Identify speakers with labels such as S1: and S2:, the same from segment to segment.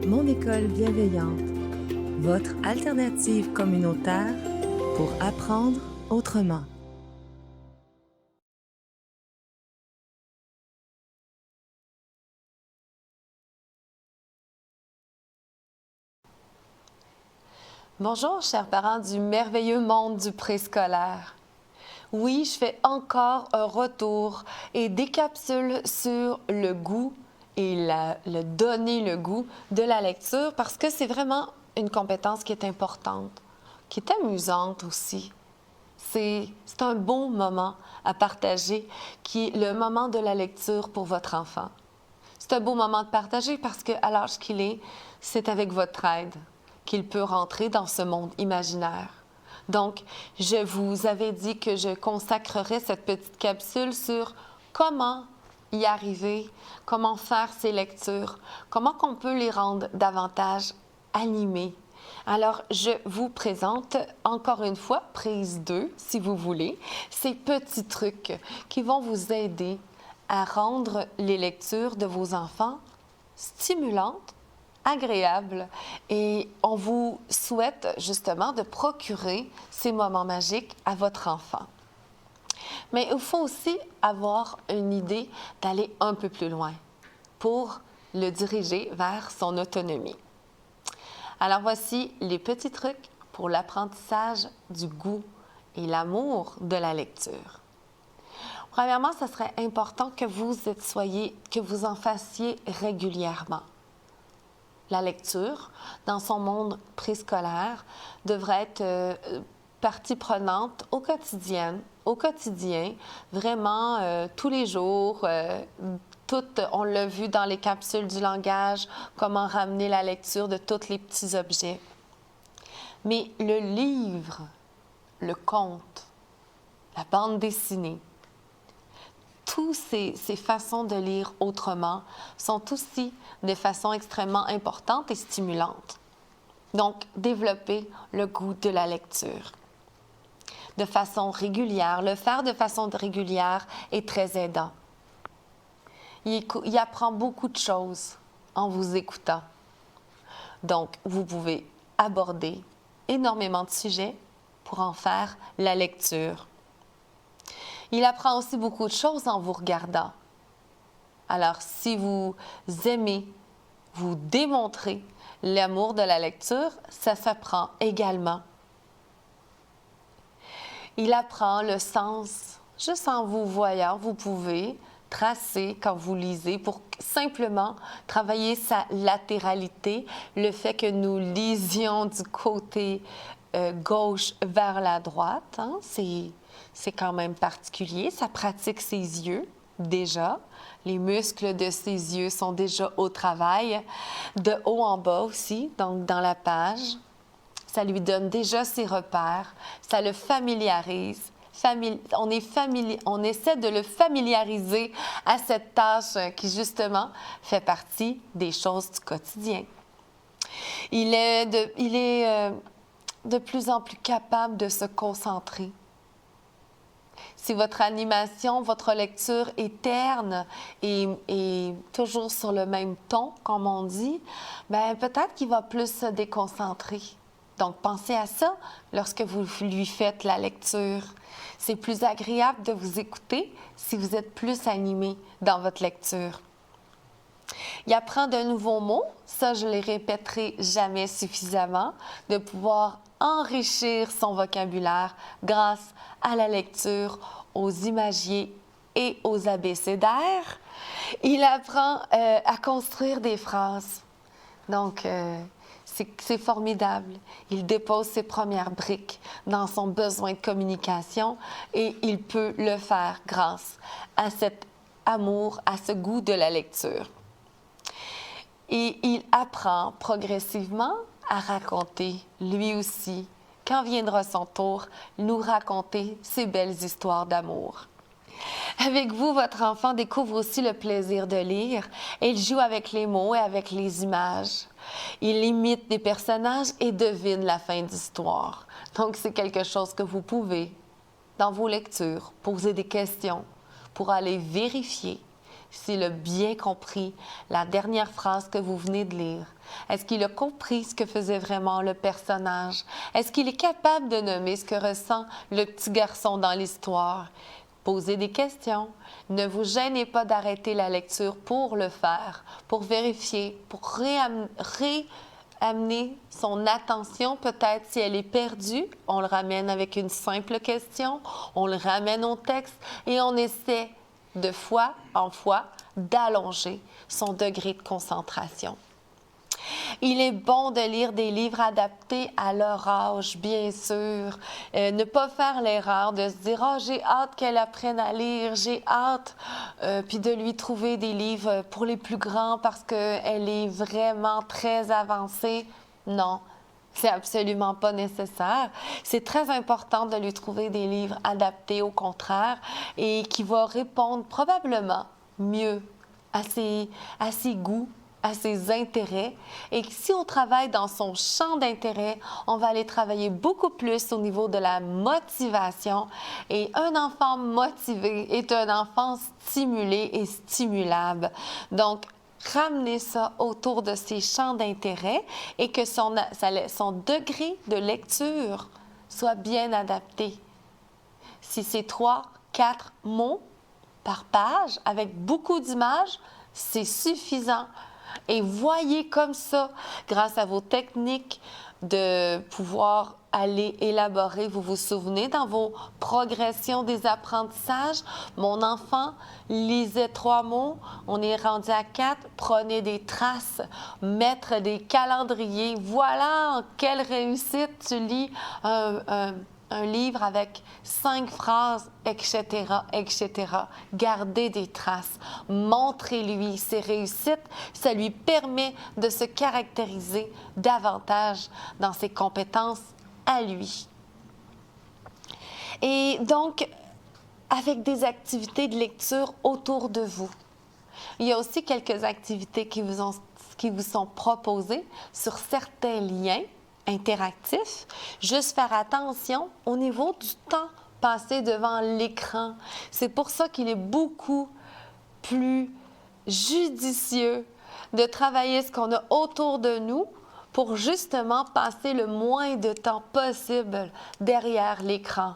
S1: Mon école bienveillante, votre alternative communautaire pour apprendre autrement.
S2: Bonjour, chers parents du merveilleux monde du préscolaire. Oui, je fais encore un retour et des capsules sur le goût et le donner le goût de la lecture parce que c'est vraiment une compétence qui est importante, qui est amusante aussi. C'est un beau moment à partager qui est le moment de la lecture pour votre enfant. C'est un beau moment de partager parce qu'à l'âge qu'il est, c'est avec votre aide qu'il peut rentrer dans ce monde imaginaire. Donc, je vous avais dit que je consacrerais cette petite capsule sur comment y arriver, comment faire ces lectures, comment on peut les rendre davantage animées. Alors, je vous présente encore une fois, prise 2, si vous voulez, ces petits trucs qui vont vous aider à rendre les lectures de vos enfants stimulantes, agréables, et on vous souhaite justement de procurer ces moments magiques à votre enfant. Mais il faut aussi avoir une idée d'aller un peu plus loin pour le diriger vers son autonomie. Alors voici les petits trucs pour l'apprentissage du goût et l'amour de la lecture. Premièrement, ce serait important que vous en fassiez régulièrement. La lecture, dans son monde préscolaire, devrait être partie prenante au quotidien, vraiment tous les jours. On l'a vu dans les capsules du langage, comment ramener la lecture de tous les petits objets. Mais le livre, le conte, la bande dessinée, toutes ces façons de lire autrement sont aussi de façon extrêmement importante et stimulante. Donc, développer le goût de la lecture de façon régulière. Le faire de façon régulière est très aidant. Il apprend beaucoup de choses en vous écoutant. Donc, vous pouvez aborder énormément de sujets pour en faire la lecture. Il apprend aussi beaucoup de choses en vous regardant. Alors, si vous aimez, vous démontrez l'amour de la lecture, ça s'apprend également. Il apprend le sens. Juste en vous voyant, vous pouvez tracer quand vous lisez pour simplement travailler sa latéralité, le fait que nous lisions du côté gauche vers la droite. Hein, c'est quand même particulier. Ça pratique ses yeux déjà. Les muscles de ses yeux sont déjà au travail. De haut en bas aussi, donc dans la page. Ça lui donne déjà ses repères. Ça le familiarise. On essaie de le familiariser à cette tâche qui, justement, fait partie des choses du quotidien. Il est de plus en plus capable de se concentrer. Si votre animation, votre lecture est terne et toujours sur le même ton, comme on dit, bien, peut-être qu'il va plus se déconcentrer. Donc, pensez à ça lorsque vous lui faites la lecture. C'est plus agréable de vous écouter si vous êtes plus animé dans votre lecture. Il apprend de nouveaux mots, ça je les répéterai jamais suffisamment, de pouvoir enrichir son vocabulaire grâce à la lecture, aux imagiers et aux abécédaires. Il apprend à construire des phrases. Donc, c'est formidable. Il dépose ses premières briques dans son besoin de communication et il peut le faire grâce à cet amour, à ce goût de la lecture. Et il apprend progressivement à raconter, lui aussi, quand viendra son tour, nous raconter ces belles histoires d'amour. Avec vous, votre enfant découvre aussi le plaisir de lire et il joue avec les mots et avec les images. Il imite des personnages et devine la fin d'histoire. Donc, c'est quelque chose que vous pouvez, dans vos lectures, poser des questions pour aller vérifier s'il a bien compris la dernière phrase que vous venez de lire. Est-ce qu'il a compris ce que faisait vraiment le personnage? Est-ce qu'il est capable de nommer ce que ressent le petit garçon dans l'histoire? Posez des questions. Ne vous gênez pas d'arrêter la lecture pour le faire, pour vérifier, pour amener son attention, peut-être si elle est perdue, on le ramène avec une simple question, on le ramène au texte et on essaie de fois en fois d'allonger son degré de concentration. Il est bon de lire des livres adaptés à leur âge, bien sûr. Ne pas faire l'erreur de se dire « Ah, j'ai hâte qu'elle apprenne à lire, j'ai hâte puis de lui trouver des livres pour les plus grands parce qu'elle est vraiment très avancée. » Non, c'est absolument pas nécessaire. C'est très important de lui trouver des livres adaptés au contraire et qui vont répondre probablement mieux à ses goûts, à ses intérêts, et que si on travaille dans son champ d'intérêt, on va aller travailler beaucoup plus au niveau de la motivation. Et un enfant motivé est un enfant stimulé et stimulable. Donc, ramener ça autour de ses champs d'intérêt et que son degré de lecture soit bien adapté. Si c'est 3, 4 mots par page avec beaucoup d'images, c'est suffisant. Et voyez comme ça, grâce à vos techniques, de pouvoir aller élaborer. Vous vous souvenez dans vos progressions des apprentissages? Mon enfant lisait 3 mots, on est rendu à 4, prenez des traces, mettre des calendriers. Voilà, quelle réussite! Tu lis un livre avec 5 phrases, etc., etc. Gardez des traces. Montrez-lui ses réussites. Ça lui permet de se caractériser davantage dans ses compétences à lui. Et donc, avec des activités de lecture autour de vous. Il y a aussi quelques activités qui vous sont proposées sur certains liens interactif, juste faire attention au niveau du temps passé devant l'écran. C'est pour ça qu'il est beaucoup plus judicieux de travailler ce qu'on a autour de nous pour justement passer le moins de temps possible derrière l'écran.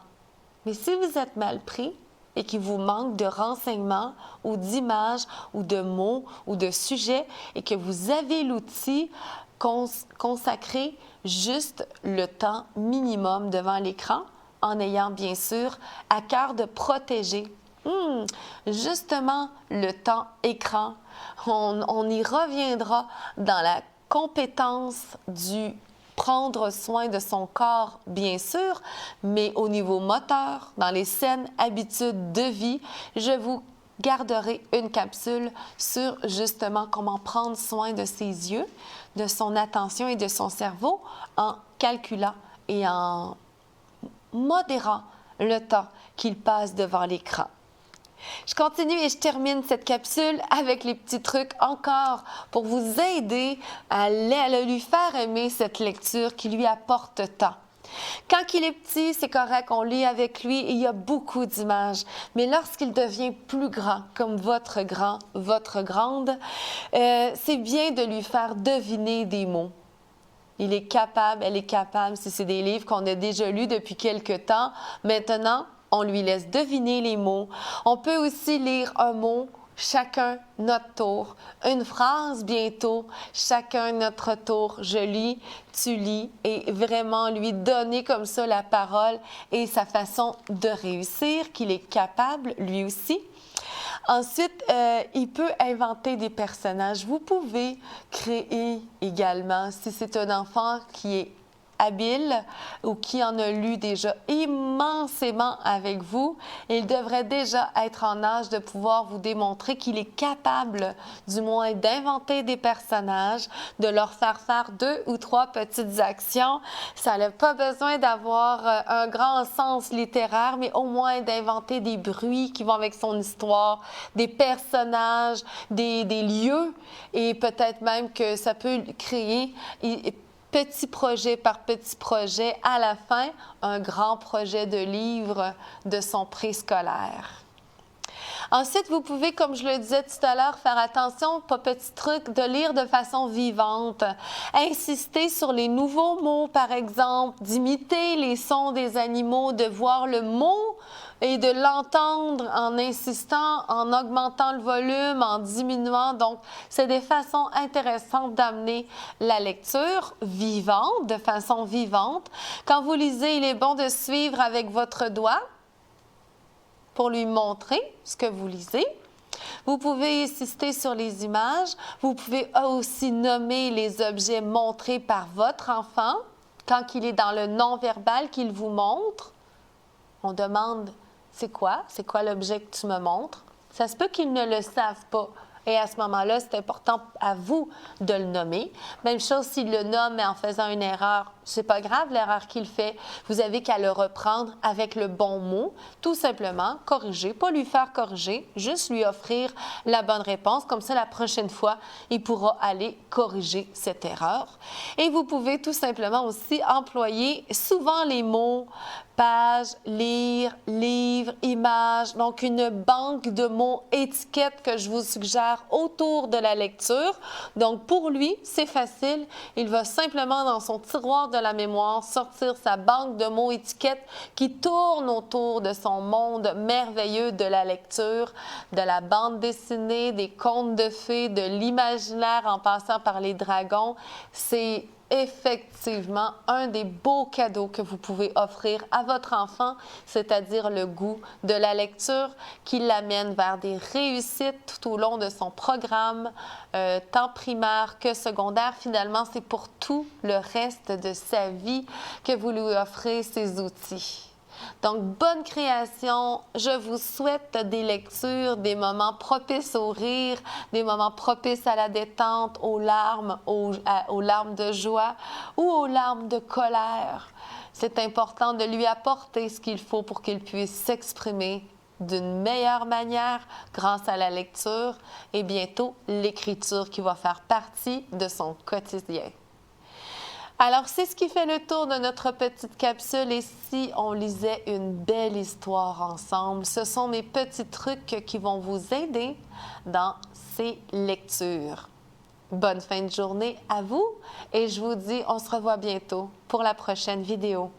S2: Mais si vous êtes mal pris et qu'il vous manque de renseignements ou d'images ou de mots ou de sujets et que vous avez l'outil consacré juste le temps minimum devant l'écran, en ayant bien sûr à cœur de protéger justement le temps écran. On y reviendra dans la compétence du prendre soin de son corps, bien sûr, mais au niveau moteur, dans les saines habitudes de vie, je vous garderai une capsule sur justement comment prendre soin de ses yeux, de son attention et de son cerveau en calculant et en modérant le temps qu'il passe devant l'écran. Je continue et je termine cette capsule avec les petits trucs encore pour vous aider à lui faire aimer cette lecture qui lui apporte tant. Quand il est petit, c'est correct, on lit avec lui et il y a beaucoup d'images. Mais lorsqu'il devient plus grand, comme votre grand, votre grande, c'est bien de lui faire deviner des mots. Il est capable, elle est capable, si c'est des livres qu'on a déjà lus depuis quelque temps. Maintenant, on lui laisse deviner les mots. On peut aussi lire un mot, chacun notre tour. Une phrase bientôt, chacun notre tour. Je lis, tu lis, et vraiment lui donner comme ça la parole et sa façon de réussir, qu'il est capable lui aussi. Ensuite, il peut inventer des personnages. Vous pouvez créer également, si c'est un enfant qui est habile ou qui en a lu déjà immensément avec vous, il devrait déjà être en âge de pouvoir vous démontrer qu'il est capable, du moins, d'inventer des personnages, de leur faire 2 ou 3 petites actions. Ça n'a pas besoin d'avoir un grand sens littéraire, mais au moins d'inventer des bruits qui vont avec son histoire, des personnages, des lieux, et peut-être même que ça peut créer petit projet par petit projet, à la fin, un grand projet de livre de son préscolaire. Ensuite, vous pouvez, comme je le disais tout à l'heure, faire attention, pas petit truc, de lire de façon vivante. Insister sur les nouveaux mots, par exemple, d'imiter les sons des animaux, de voir le mot et de l'entendre en insistant, en augmentant le volume, en diminuant. Donc, c'est des façons intéressantes d'amener la lecture vivante, de façon vivante. Quand vous lisez, il est bon de suivre avec votre doigt pour lui montrer ce que vous lisez. Vous pouvez insister sur les images. Vous pouvez aussi nommer les objets montrés par votre enfant quand il est dans le non-verbal qu'il vous montre. On demande « C'est quoi? C'est quoi l'objet que tu me montres? » Ça se peut qu'ils ne le savent pas. Et à ce moment-là, c'est important à vous de le nommer. Même chose s'il le nomme, mais en faisant une erreur, c'est pas grave l'erreur qu'il fait. Vous avez qu'à le reprendre avec le bon mot, tout simplement corriger, pas lui faire corriger, juste lui offrir la bonne réponse. Comme ça, la prochaine fois, il pourra aller corriger cette erreur. Et vous pouvez tout simplement aussi employer souvent les mots page, lire, livre, image. Donc, une banque de mots étiquettes que je vous suggère autour de la lecture. Donc, pour lui, c'est facile. Il va simplement dans son tiroir de la mémoire sortir sa banque de mots étiquettes qui tourne autour de son monde merveilleux de la lecture, de la bande dessinée, des contes de fées, de l'imaginaire en passant par les dragons. C'est effectivement un des beaux cadeaux que vous pouvez offrir à votre enfant, c'est-à-dire le goût de la lecture qui l'amène vers des réussites tout au long de son programme, tant primaire que secondaire. Finalement, c'est pour tout le reste de sa vie que vous lui offrez ces outils. Donc, bonne création. Je vous souhaite des lectures, des moments propices au rire, des moments propices à la détente, aux larmes, aux larmes de joie ou aux larmes de colère. C'est important de lui apporter ce qu'il faut pour qu'il puisse s'exprimer d'une meilleure manière grâce à la lecture et bientôt l'écriture qui va faire partie de son quotidien. Alors, c'est ce qui fait le tour de notre petite capsule. Et si on lisait une belle histoire ensemble, ce sont mes petits trucs qui vont vous aider dans ces lectures. Bonne fin de journée à vous et je vous dis, on se revoit bientôt pour la prochaine vidéo.